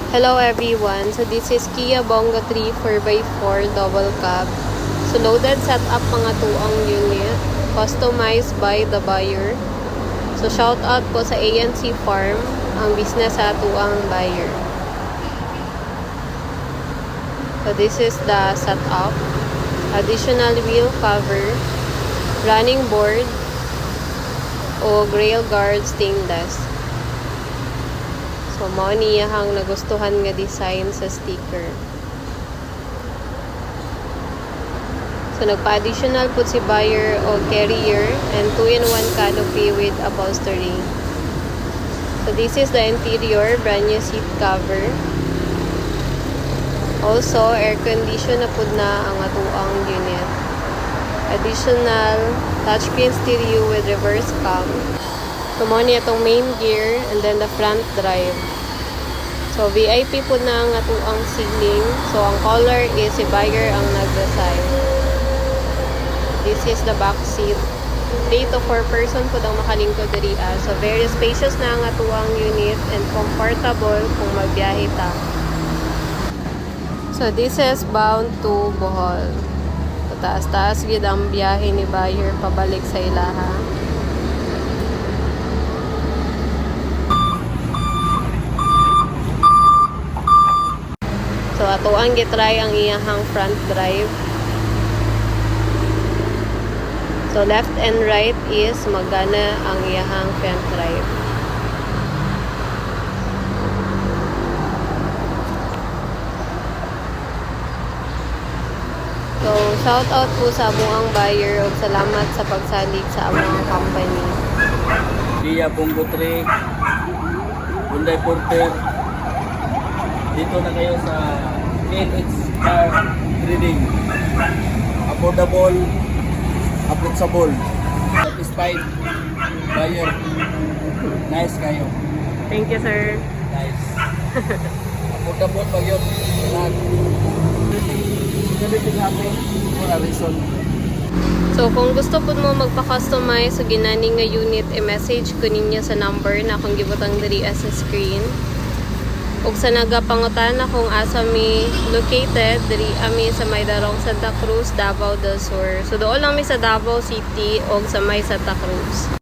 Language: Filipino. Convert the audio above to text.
Hello everyone, so this is Kia Bonga 3 4x4 double cab. So loaded setup mga tuang unit, customized by the buyer. So shout out po sa ANC Farm, ang business sa tuang buyer. So this is the setup, additional wheel cover, running board, o rail guard stainless. So, mao niyahang nagustuhan nga design sa sticker. So, nagpa-additional po si buyer o carrier and 2-in-1 canopy with upholstery. So, this is the interior, brand new seat cover. Also, air condition na po na ang atuang unit. Additional touchscreen stereo with reverse cam. So, mo niya itong main gear and then the front drive. So, VIP po na ang atuang ceiling. So, ang color is si buyer ang nag-design. This is the back seat. 3 to 4 person po ang makalingkod diri. So, very spacious na ang atuang unit and comfortable kung magbiyahe ta. So, this is bound to Bohol. So, taas-taas gid ang biyahe ni buyer pabalik sa ilaha. So, ato ang gitry ang iyahang front drive. So, left and right is magana ang iyahang front drive. So, shout out po sa amuang buyer ug salamat sa pagsalig sa amuang company. Kia Bonga 3, Hyundai Porter. Dito na kayo sa KNX Car Trading. Affordable, approachable, satisfied buyer. Nice kayo. Thank you, sir. Nice. Affordable pag yun. Everything happen for a reason. So, kung gusto po mo magpa-customize sa ginani nga unit, i-message ko ninyo sa number na akong gibutang diri sa screen. Ug sa nagapangutana kung asa mi located, diri ami sa Maydarong Santa Cruz, Davao del Sur. So, doon lang mi sa Davao City o sa may Santa Cruz.